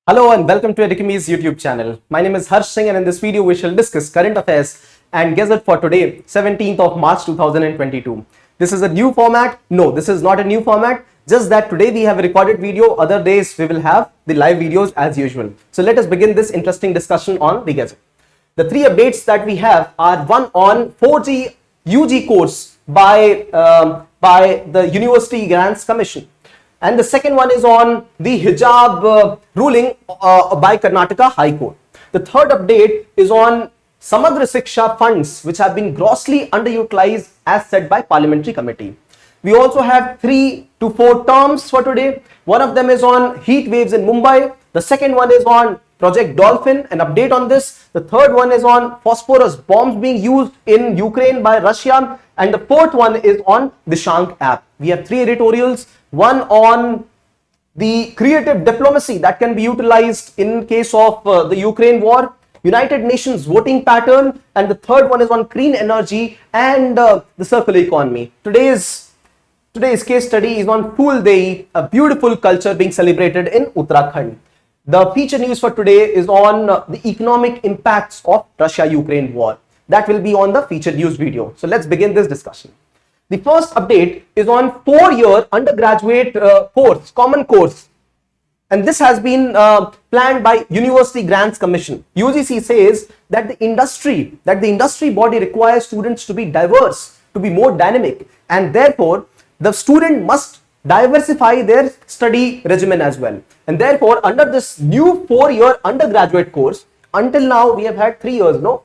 Hello and welcome to Edukemy's YouTube channel. My name is Harsh Singh and in this video we shall discuss current affairs and gazette for today, 17th of March 2022. This is a new format. No, this is not a new format. Just that today we have a recorded video. Other days we will have the live videos as usual. So let us begin this interesting discussion on the gazette. The three updates that we have are one on 4G UG course by the University Grants Commission. And the second one is on the hijab ruling by Karnataka High Court. The third update is on Samagra Shiksha funds which have been grossly underutilized as said by Parliamentary Committee. We also have 3 to 4 terms for today. One of them is on heat waves in Mumbai. The second one is on Project Dolphin, an update on this. The third one is on Phosphorus bombs being used in Ukraine by Russia. And the fourth one is on the Shank App. We have 3 editorials. One on the creative diplomacy that can be utilized in case of the Ukraine war, United Nations voting pattern, and the third one is on clean energy and the circular economy. Today's case study is on Phool Day, a beautiful culture being celebrated in Uttarakhand. The feature news for today is on the economic impacts of Russia-Ukraine war. That will be on the feature news video. So let's begin this discussion. The first update is on 4-year undergraduate course, common course. And this has been planned by University Grants Commission. UGC says that the industry body requires students to be diverse, to be more dynamic. And therefore, the student must diversify their study regimen as well. And therefore, under this new 4-year undergraduate course, until now we have had 3 years, no?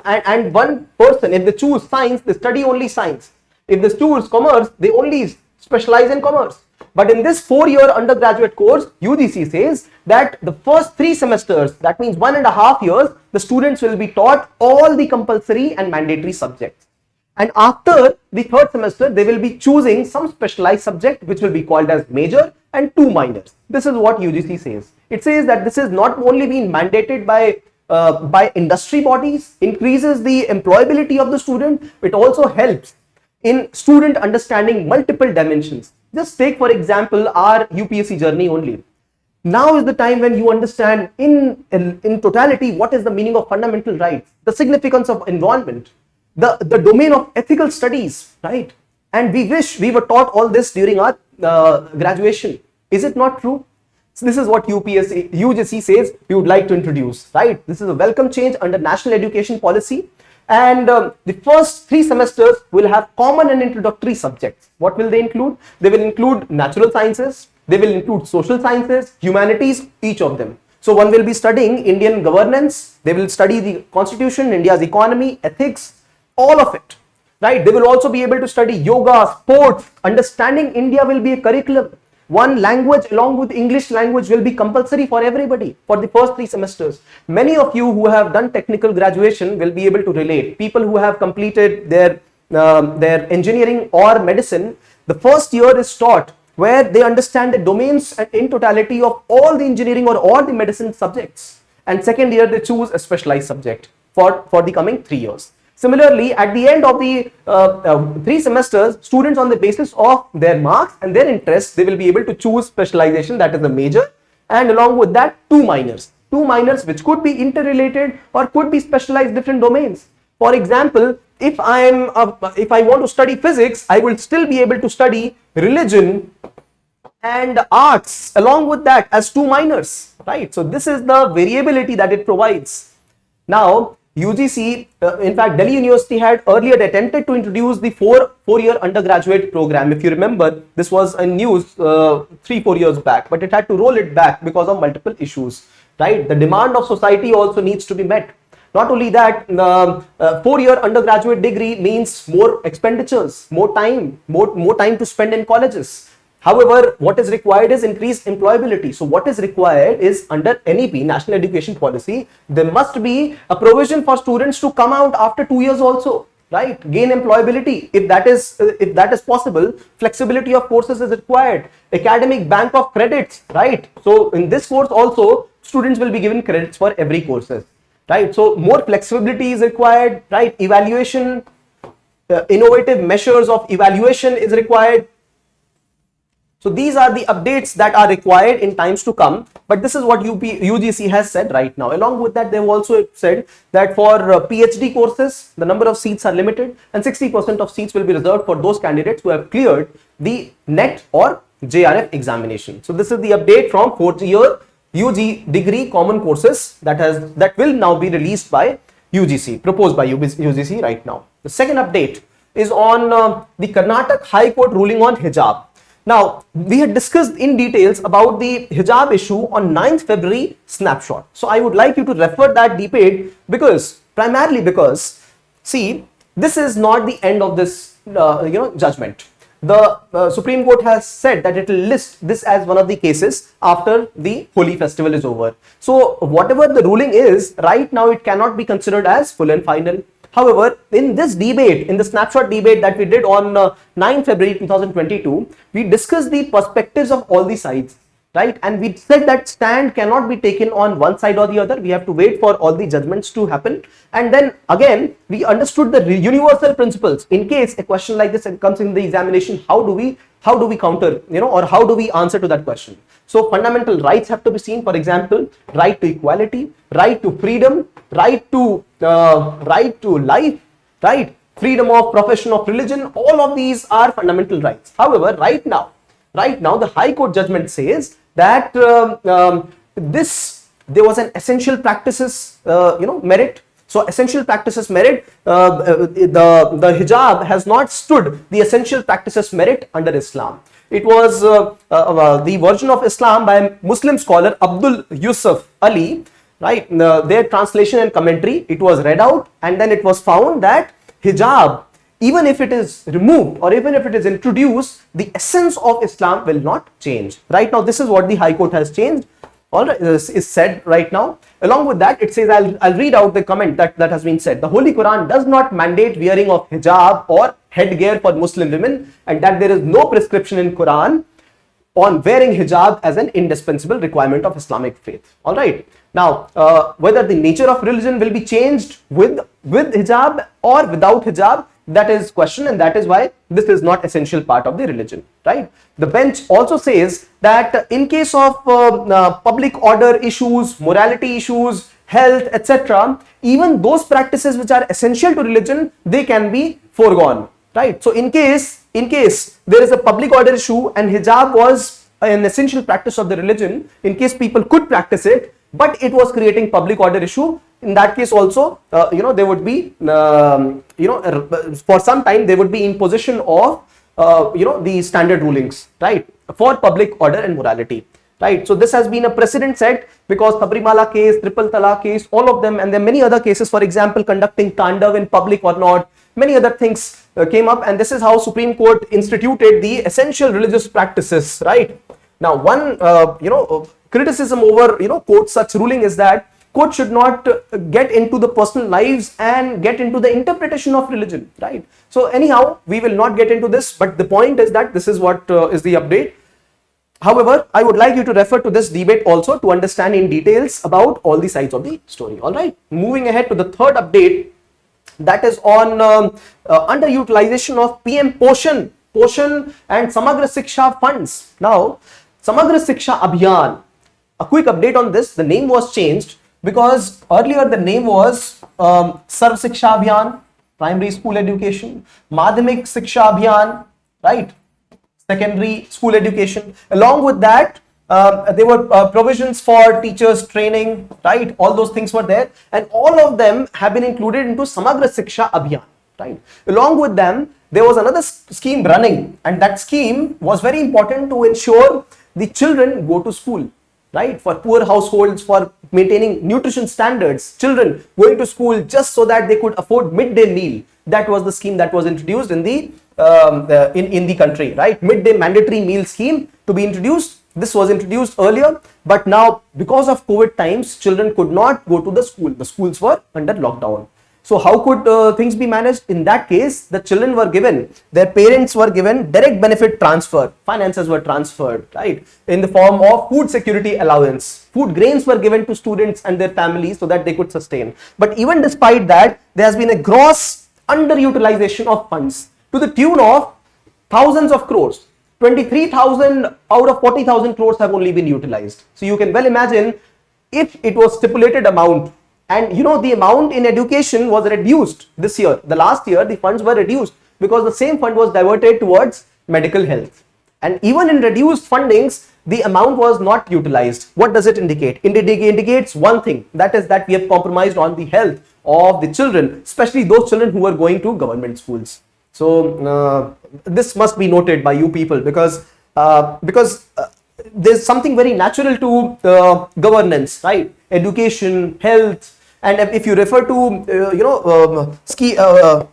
And one person, if they choose science, they study only science. If they choose commerce, they only specialize in commerce. But in this 4-year undergraduate course, UGC says that the first 3 semesters, that means 1.5 years, the students will be taught all the compulsory and mandatory subjects. And after the 3rd semester, they will be choosing some specialized subject which will be called as major and 2 minors. This is what UGC says. It says that this is not only being mandated by industry bodies, increases the employability of the student, it also helps in student understanding multiple dimensions. Just take for example our UPSC journey only. Now is the time when you understand in totality what is the meaning of fundamental rights, the significance of environment, the domain of ethical studies, right? And we wish we were taught all this during our graduation. Is it not true? So this is what UGC says we would like to introduce, right? This is a welcome change under national education policy. And the first 3 semesters will have common and introductory subjects. What will they include? They will include natural sciences, they will include social sciences, humanities, each of them. So one will be studying Indian governance, they will study the constitution, India's economy, ethics, all of it, right? They will also be able to study yoga, sports, understanding India will be a curriculum. One language along with English language will be compulsory for everybody for the first 3 semesters. Many of you who have done technical graduation will be able to relate. People who have completed their engineering or medicine, the first year is taught where they understand the domains and in totality of all the engineering or all the medicine subjects. And second year they choose a specialized subject for the coming 3 years. Similarly, at the end of the 3 semesters, students on the basis of their marks and their interests, they will be able to choose specialization, that is the major, and along with that 2 minors. 2 minors which could be interrelated or could be specialized different domains. For example, if I want to study physics, I will still be able to study religion and arts along with that as 2 minors, right? So this is the variability that it provides. Now, UGC, in fact, Delhi University had earlier attempted to introduce the 4-year undergraduate program. If you remember, this was in news 3-4 years back, but it had to roll it back because of multiple issues, right? The demand of society also needs to be met. Not only that, 4-year undergraduate degree means more expenditures, more time to spend in colleges. However, what is required is increased employability. So what is required is under NEP, National Education Policy, there must be a provision for students to come out after 2 years also, right? Gain employability. If that is possible, flexibility of courses is required. Academic bank of credits, right? So in this course also, students will be given credits for every courses, right? So more flexibility is required, right? Evaluation, innovative measures of evaluation is required. So these are the updates that are required in times to come, but this is what UGC has said right now. Along with that, they have also said that for PhD courses, the number of seats are limited and 60% of seats will be reserved for those candidates who have cleared the NET or JRF examination. So this is the update from 4th year UG degree common courses that will now be released by UGC, proposed by UGC right now. The second update is on the Karnataka High Court ruling on hijab. Now, we had discussed in details about the hijab issue on 9th February snapshot. So I would like you to refer that debate primarily because, see, this is not the end of this, judgment. The Supreme Court has said that it will list this as one of the cases after the Holi festival is over. So whatever the ruling is, right now it cannot be considered as full and final. However, in this debate, in the snapshot debate that we did on 9 February 2022, we discussed the perspectives of all the sides, right? And we said that stand cannot be taken on one side or the other. We have to wait for all the judgments to happen. And then again, we understood the universal principles. In case a question like this comes in the examination, how do we counter, or how do we answer to that question? So fundamental rights have to be seen. For example, right to equality, right to freedom, right to life, right? Freedom of profession of religion. All of these are fundamental rights. However, right now, the High Court judgment says that there was an essential practices, merit. So essential practices merit, the hijab has not stood the essential practices merit under Islam. It was the version of Islam by Muslim scholar Abdul Yusuf Ali, right? Their translation and commentary, it was read out, and then it was found that hijab, even if it is removed or even if it is introduced, the essence of Islam will not change. Right now, this is what the High Court has changed. All right, is said right now. Along with that, it says, I'll read out the comment that has been said. The Holy Quran does not mandate wearing of hijab or headgear for Muslim women, and that there is no prescription in Quran on wearing hijab as an indispensable requirement of Islamic faith. All right. Now, whether the nature of religion will be changed with hijab or without hijab, that is question, and that is why this is not essential part of the religion, right? The bench also says that in case of public order issues, morality issues, health, etc., even those practices which are essential to religion, they can be foregone, right? So in case there is a public order issue and hijab was an essential practice of the religion, in case people could practice it, but it was creating public order issue, in that case also, they would be, for some time they would be in possession of, the standard rulings, right, for public order and morality, right? So this has been a precedent set because Sabrimala case, triple talaq case, all of them, and there are many other cases, for example, conducting tandav in public or not, many other things came up, and this is how Supreme Court instituted the essential religious practices, right? Now, one, criticism over, court such ruling is that court should not get into the personal lives and get into the interpretation of religion, right? So anyhow, we will not get into this, but the point is that this is what is the update. However, I would like you to refer to this debate also to understand in details about all the sides of the story. All right, moving ahead to the third update, that is on underutilization of PM Poshan and Samagra Shiksha funds. Now, Samagra Shiksha Abhiyan, a quick update on this, the name was changed because earlier the name was Sarv Shiksha Abhiyan, primary school education, Madhyamik Shiksha Abhiyan, right, secondary school education. Along with that, there were provisions for teachers training, right, all those things were there, and all of them have been included into Samagra Shiksha Abhiyan, right. Along with them, there was another scheme running, and that scheme was very important to ensure the children go to school, right, for poor households, for maintaining nutrition standards, children going to school just so that they could afford midday meal. That was the scheme that was introduced in the in the country, right? Midday mandatory meal scheme to be introduced. This was introduced earlier, but now because of COVID times, children could not go to the school. The schools were under lockdown. So how could things be managed? In that case, the children were given, their parents were given direct benefit transfer, finances were transferred, right, in the form of food security allowance. Food grains were given to students and their families so that they could sustain. But even despite that, there has been a gross underutilization of funds to the tune of thousands of crores. 23,000 out of 40,000 crores have only been utilized. So you can well imagine if it was stipulated amount, and the amount in education was reduced this year. The last year the funds were reduced because the same fund was diverted towards medical health. And even in reduced fundings, the amount was not utilized. What does it indicate? It indicates one thing, that is that we have compromised on the health of the children, especially those children who are going to government schools. So this must be noted by you people, because there's something very natural to governance, right? Education, health, and if you refer to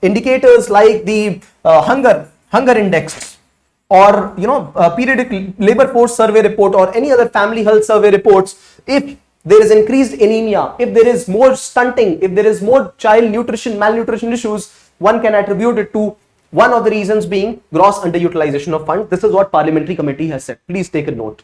indicators like the hunger index, or periodic labor force survey report, or any other family health survey reports, if there is increased anemia, if there is more stunting, if there is more child malnutrition issues, one can attribute it to one of the reasons being gross underutilization of funds. This is what Parliamentary Committee has said. Please take a note.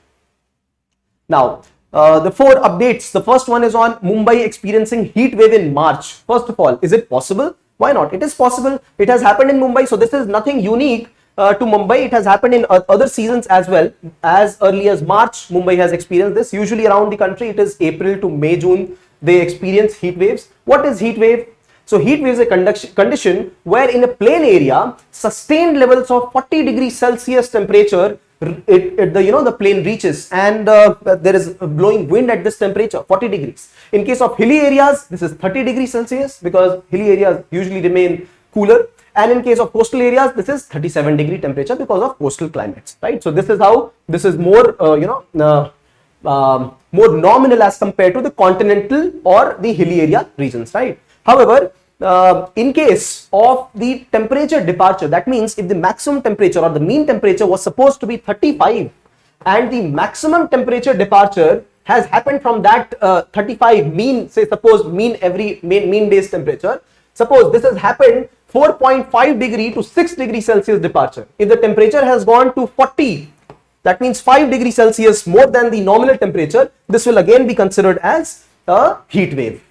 Now, the 4 updates. The first one is on Mumbai experiencing heat wave in March. First of all, is it possible? Why not? It is possible. It has happened in Mumbai. So this is nothing unique to Mumbai. It has happened in other seasons as well. As early as March, Mumbai has experienced this. Usually around the country, it is April to May, June, they experience heat waves. What is heat wave? So heat wave is a condition where in a plain area, sustained levels of 40 degrees Celsius temperature the plane reaches, and there is a blowing wind at this temperature, 40 degrees. In case of hilly areas, this is 30 degrees Celsius, because hilly areas usually remain cooler. And in case of coastal areas, this is 37 degree temperature because of coastal climates, right? So this is how this is more more nominal as compared to the continental or the hilly area regions, right? However, in case of the temperature departure, that means if the maximum temperature or the mean temperature was supposed to be 35 and the maximum temperature departure has happened from that 35 mean, say suppose mean day's temperature, suppose this has happened 4.5 degree to 6 degree Celsius departure. If the temperature has gone to 40, that means 5 degrees Celsius more than the nominal temperature, this will again be considered as a heat wave.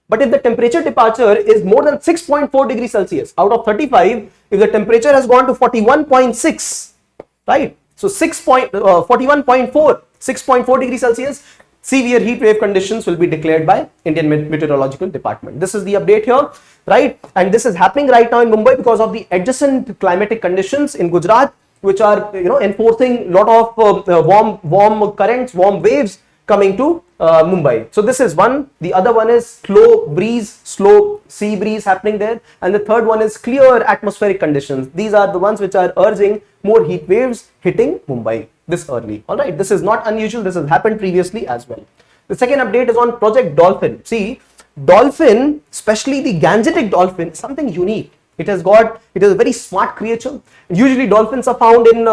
But if the temperature departure is more than 6.4 degrees Celsius out of 35, if the temperature has gone to 41.6, right? So 41.4, 6.4 degrees Celsius, severe heat wave conditions will be declared by Indian Meteorological Department. This is the update here, right? And this is happening right now in Mumbai because of the adjacent climatic conditions in Gujarat, which are enforcing a lot of warm currents, warm waves coming to Mumbai. So this is one. The other one is slow sea breeze happening there, and the third one is clear atmospheric conditions. These are the ones which are urging more heat waves hitting Mumbai this early. All right, this is not unusual. This has happened previously as well. The second update is on Project Dolphin. See, dolphin, especially the Gangetic dolphin, is something unique. It is a very smart creature. Usually dolphins are found in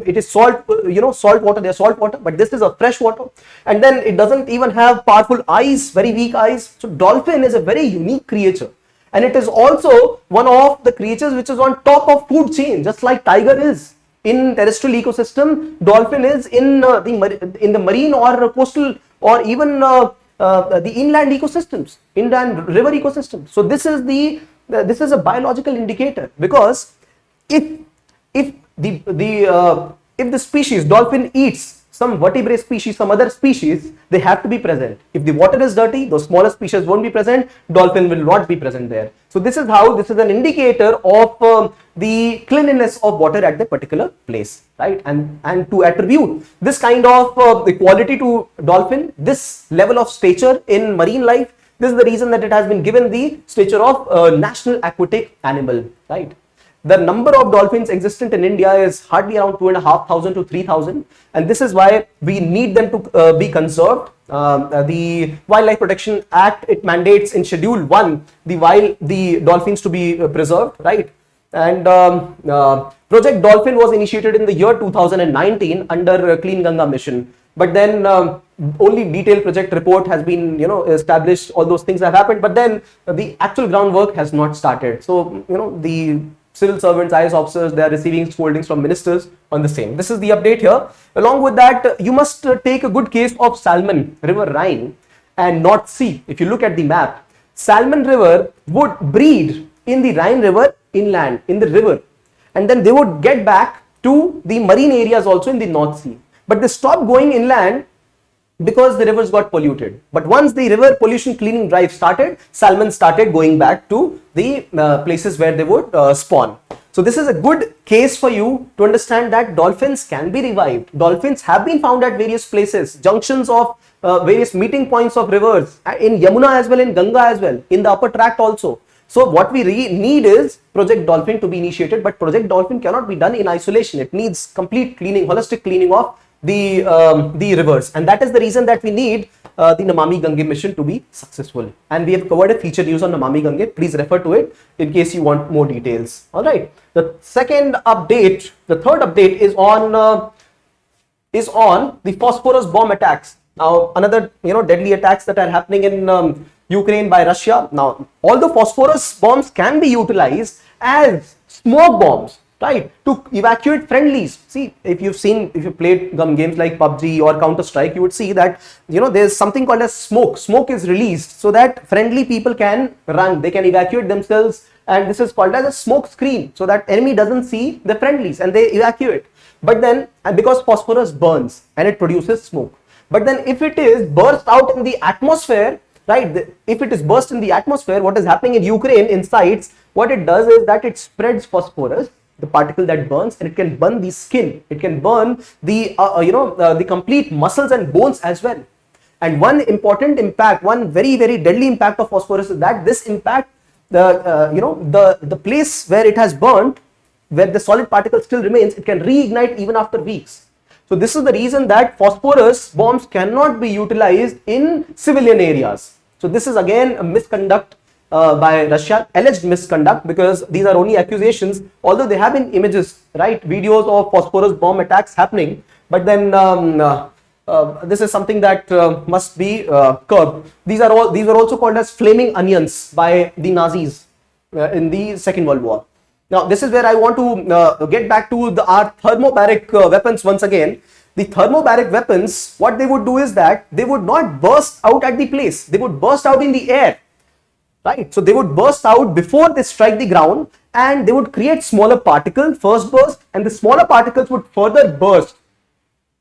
it is salt water. They are salt water, but this is a fresh water, and then it doesn't even have powerful eyes, very weak eyes. So dolphin is a very unique creature, and it is also one of the creatures which is on top of food chain, just like tiger is in terrestrial ecosystem. Dolphin is in the marine or coastal or even the inland ecosystems, inland river ecosystems. So this is a biological indicator, because if the species dolphin eats some vertebrate species, some other species, they have to be present. If the water is dirty, those smaller species won't be present, dolphin will not be present there. So this is an indicator of the cleanliness of water at the particular place, right? And to attribute this kind of equality to dolphin, this level of stature in marine life, this is the reason that it has been given the stature of national aquatic animal, right? The number of dolphins existent in India is hardly around 2,500 to 3,000, and this is why we need them to be conserved. The Wildlife Protection Act, it mandates in Schedule 1 the dolphins to be preserved, right? And Project Dolphin was initiated in the year 2019 under Clean Ganga mission. But then only detailed project report has been established. All those things have happened, but then the actual groundwork has not started. So the civil servants, IAS officers, they are receiving scoldings from ministers on the same. This is the update here. Along with that, you must take a good case of salmon river Rhine and North Sea. If you look at the map, salmon river would breed in the Rhine river inland in the river, and then they would get back to the marine areas also in the North Sea. But they stopped going inland because the rivers got polluted. But once the river pollution cleaning drive started, salmon started going back to the places where they would spawn. So this is a good case for you to understand that dolphins can be revived. Dolphins have been found at various places, junctions of various meeting points of rivers, in Yamuna as well, in Ganga as well, in the upper tract also. So what we need is Project Dolphin to be initiated, but Project Dolphin cannot be done in isolation. It needs complete cleaning, holistic cleaning of the rivers, and that is the reason that we need the Namami Gange mission to be successful. And we have covered a feature news on Namami Gange. Please refer to it in case you want more details. All right. The third update is on the Phosphorus bomb attacks. Now, another deadly attacks that are happening in Ukraine by Russia. Now, although Phosphorus bombs can be utilized as smoke bombs, right, to evacuate friendlies. See, if you've played games like PUBG or Counter-Strike, you would see that, there's something called as smoke. Smoke is released so that friendly people can run, they can evacuate themselves, and this is called as a smoke screen, so that enemy doesn't see the friendlies and they evacuate. But then, because phosphorus burns and it produces smoke, but then if it is burst out in the atmosphere, right, if it is burst in the atmosphere, what is happening in Ukraine in sites, what it does is that it spreads phosphorus, the particle that burns, and it can burn the skin, it can burn the the complete muscles and bones as well. And one important impact, one very deadly impact of phosphorus is that this impact, the place where it has burnt, where the solid particle still remains, it can reignite even after weeks. So this is the reason that phosphorus bombs cannot be utilized in civilian areas. So this is again a misconduct by Russia, alleged misconduct, because these are only accusations, although there have been images, right, videos of phosphorus bomb attacks happening, but then this is something that must be curbed. These were also called as flaming onions by the Nazis in the Second World War. Now, this is where I want to get back to our thermobaric weapons once again. The thermobaric weapons, what they would do is that they would not burst out at the place, they would burst out in the air. Right, so they would burst out before they strike the ground, and they would create smaller particles, first burst, and the smaller particles would further burst.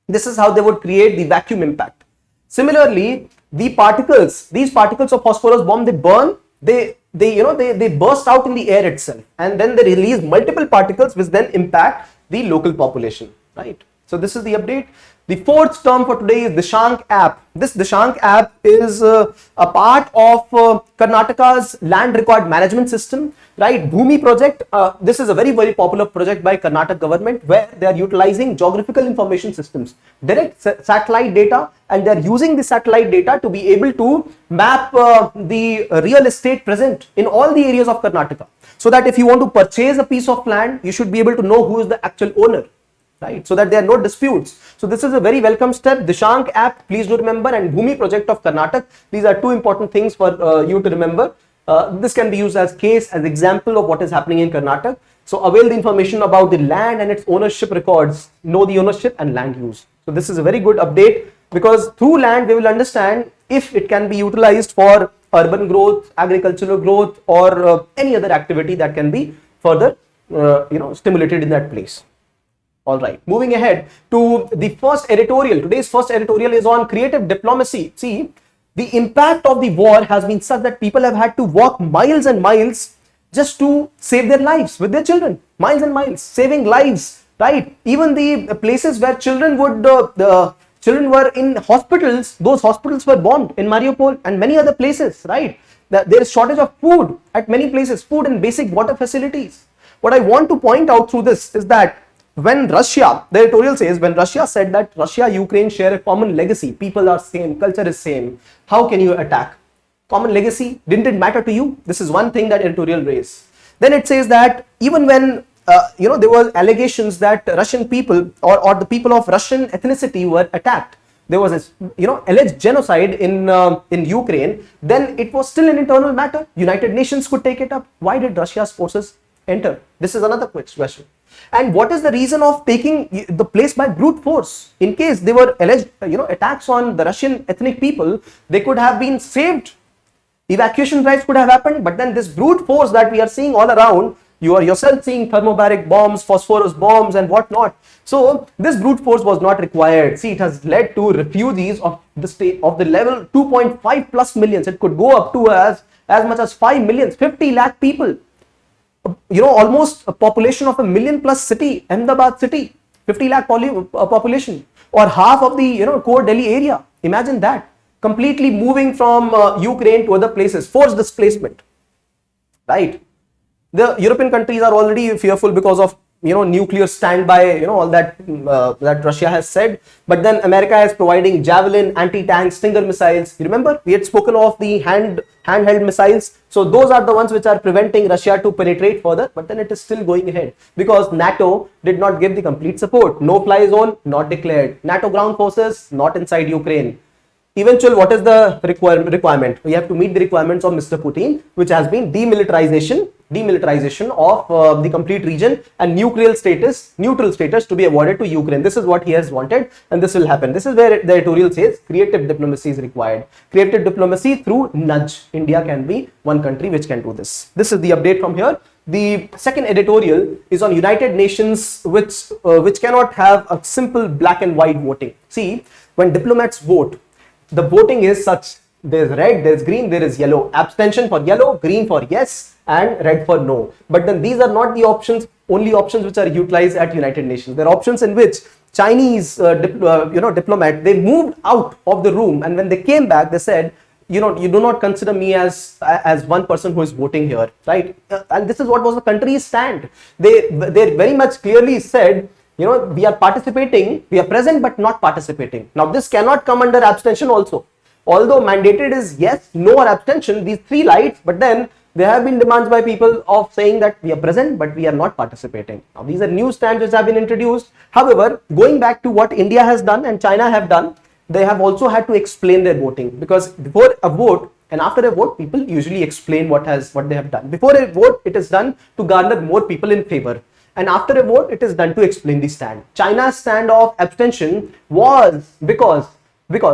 This is how they would create the vacuum impact. Similarly, these particles of phosphorus bomb, they burn, they burst out in the air itself, and then they release multiple particles which then impact the local population. Right. So this is the update. The fourth term for today is Dishaank App. This Dishaank App is a part of Karnataka's land record management system, right? Bhumi project. This is a very popular project by Karnataka government, where they are utilizing geographical information systems, direct satellite data, and they are using the satellite data to be able to map the real estate present in all the areas of Karnataka, so that if you want to purchase a piece of land, you should be able to know who is the actual owner. Right, so that there are no disputes. So this is a very welcome step. Dishaank App, please do remember, and Bhumi project of Karnataka. These are two important things for you to remember. This can be used as case, as example of what is happening in Karnataka. So avail the information about the land and its ownership records. Know the ownership and land use. So this is a very good update, because through land we will understand if it can be utilized for urban growth, agricultural growth, or any other activity that can be further stimulated in that place. All right, moving ahead to the first editorial. Today's first editorial is on creative diplomacy. See, the impact of the war has been such that people have had to walk miles and miles just to save their lives with their children. Miles and miles, saving lives, right? Even the places where children were in hospitals, those hospitals were bombed in Mariupol and many other places, right? There is shortage of food at many places, food and basic water facilities. What I want to point out through this is that when Russia, the editorial says, when Russia said that Russia, Ukraine share a common legacy, people are same, culture is same, how can you attack? Common legacy, didn't it matter to you? This is one thing that editorial raised. Then it says that even when there were allegations that Russian people or the people of Russian ethnicity were attacked, there was this alleged genocide in Ukraine, then it was still an internal matter. United Nations could take it up. Why did Russia's forces enter? This is another question. And what is the reason of taking the place by brute force? In case they were alleged, attacks on the Russian ethnic people, they could have been saved. Evacuation drives could have happened, but then this brute force that we are seeing all around, You are yourself seeing thermobaric bombs, phosphorus bombs and whatnot. So this brute force was not required. See, it has led to refugees of the state of the level 2.5 plus millions. It could go up to as much as 5 millions, 50 lakh people. Almost a population of a million plus city, Ahmedabad city, 50 lakh population, or half of the core Delhi area. Imagine that. Completely moving from Ukraine to other places, forced displacement, right? The European countries are already fearful because of nuclear standby, all that that Russia has said. But then America is providing Javelin, anti-tank, Stinger missiles. You remember we had spoken of the handheld missiles. So those are the ones which are preventing Russia to penetrate further. But then it is still going ahead because NATO did not give the complete support. No-fly zone not declared. NATO ground forces not inside Ukraine. Eventual, what is the requirement? We have to meet the requirements of Mr. Putin, which has been demilitarization of the complete region and neutral status to be awarded to Ukraine. This is what he has wanted, and this will happen. This is where the editorial says creative diplomacy is required. Creative diplomacy through nudge. India can be one country which can do this. This is the update from here. The second editorial is on United Nations, which cannot have a simple black and white voting. See, when diplomats vote, the voting is such: there's red, there's green, there is yellow. Abstention for yellow, green for yes, and red for no. But then these are not the only options which are utilized at United Nations. There are options in which Chinese diplomat, they moved out of the room, and when they came back, they said, you do not consider me as one person who is voting here, right? And this is what was the country's stand. They very much clearly said, we are participating, we are present but not participating. Now this cannot come under abstention also. Although mandated is yes, no or abstention, these three lights, but then there have been demands by people of saying that we are present but we are not participating. Now these are new stands which have been introduced. However, going back to what India has done and China have done, they have also had to explain their voting, because before a vote and after a vote, people usually explain what they have done. Before a vote, it is done to garner more people in favor. And after a vote, it is done to explain the stand. China's stand of abstention was because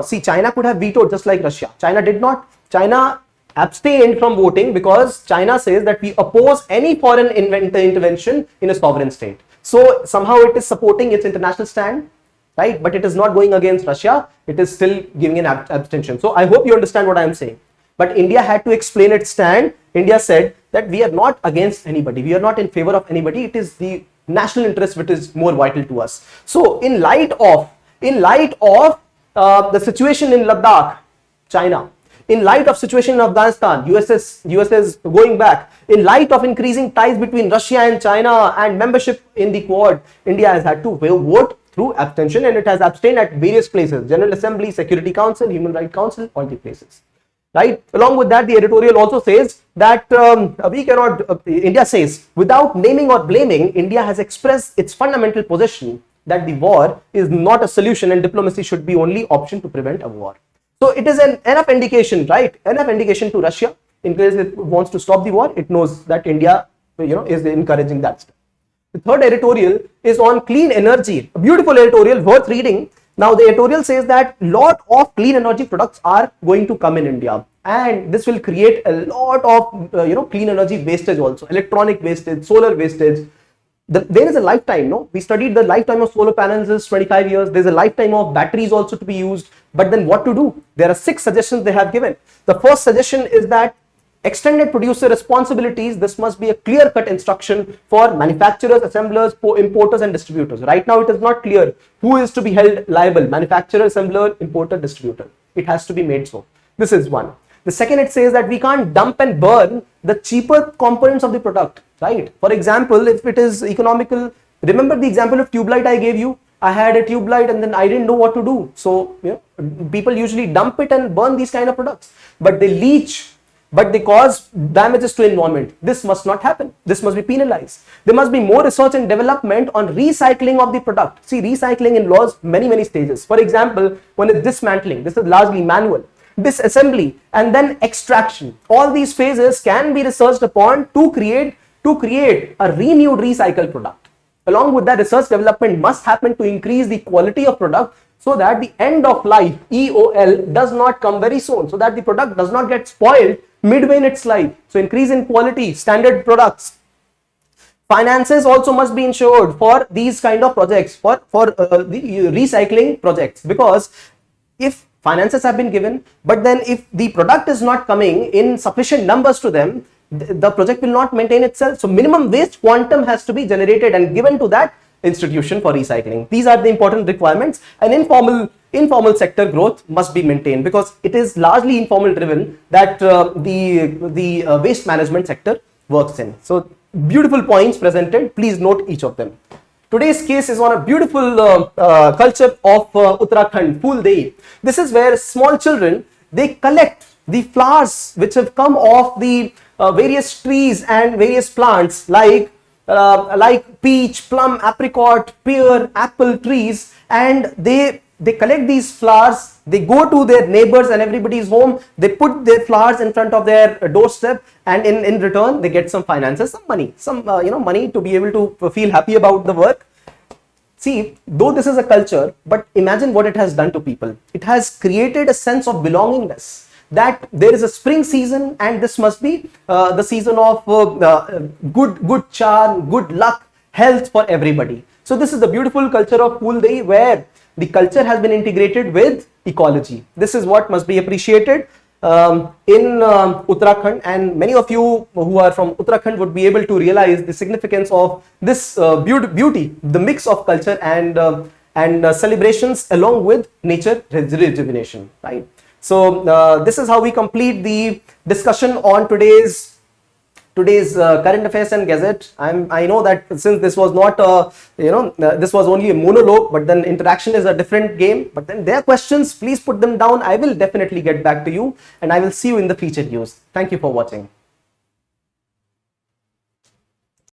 see, China could have vetoed just like Russia. China did not. China abstained from voting because China says that we oppose any foreign intervention in a sovereign state. So somehow it is supporting its international stand, right? But it is not going against Russia. It is still giving an abstention. So I hope you understand what I am saying. But India had to explain its stand. India said that we are not against anybody. We are not in favor of anybody. It is the national interest which is more vital to us. So in light of the situation in Ladakh, China, in light of situation in Afghanistan, US going back, in light of increasing ties between Russia and China and membership in the Quad, India has had to vote through abstention, and it has abstained at various places: General Assembly, Security Council, Human Rights Council, all the places. Right. Along with that, the editorial also says that India says, without naming or blaming, India has expressed its fundamental position that the war is not a solution and diplomacy should be only option to prevent a war. So it is an enough indication, right? Enough indication to Russia in case it wants to stop the war. It knows that India, is encouraging that stuff. The third editorial is on clean energy. A beautiful editorial worth reading. Now the editorial says that lot of clean energy products are going to come in India, and this will create a lot of clean energy wastage also, electronic wastage, solar wastage. There is a lifetime, no? We studied the lifetime of solar panels is 25 years. There's a lifetime of batteries also to be used. But then what to do? There are 6 suggestions they have given. The first suggestion is that extended producer responsibilities. This must be a clear-cut instruction for manufacturers, assemblers, importers and distributors. Right now it is not clear who is to be held liable: manufacturer, assembler, importer, distributor. It has to be made so. This is one. The second, it says that we can't dump and burn the cheaper components of the product, right? For example, if it is economical, remember the example of tube light I gave you? I had a tube light and then I didn't know what to do. So, people usually dump it and burn these kind of products, but they leach, but they cause damages to environment. This must not happen. This must be penalized. There must be more research and development on recycling of the product. See, recycling involves many stages. For example, when it's dismantling, this is largely manual. Disassembly and then extraction. All these phases can be researched upon to create a renewed recycled product. Along with that, research development must happen to increase the quality of product so that the end of life, EOL, does not come very soon, so that the product does not get spoiled midway in its life. So increase in quality, standard products. finances also must be ensured for these kind of projects, for the recycling projects, because if finances have been given, but then if the product is not coming in sufficient numbers to them, the project will not maintain itself. So minimum waste quantum has to be generated and given to that institution for recycling. These are the important requirements. And informal sector growth must be maintained, because it is largely informal driven that the waste management sector works in. So beautiful points presented. Please note each of them. Today's case is on a beautiful culture of Uttarakhand, Phool Day. This is where small children, they collect the flowers which have come off the various trees and various plants like peach, plum, apricot, pear, apple trees, and they collect these flowers. They go to their neighbors and everybody's home. They put their flowers in front of their doorstep, and in return they get some finances, some money, money to be able to feel happy about the work. See, though this is a culture, but imagine what it has done to people. It has created a sense of belongingness, that there is a spring season and this must be the season of good charm, good luck, health for everybody. So this is the beautiful culture of Phool Day, where the culture has been integrated with ecology. This is what must be appreciated in Uttarakhand, and many of you who are from Uttarakhand would be able to realize the significance of this beauty, the mix of culture and celebrations along with nature rejuvenation, right? So this is how we complete the discussion on today's current affairs and gazette. I know that since this was not this was only a monologue, but then interaction is a different game. But then there are questions, please put them down. I will definitely get back to you, and I will see you in the featured news. Thank you for watching.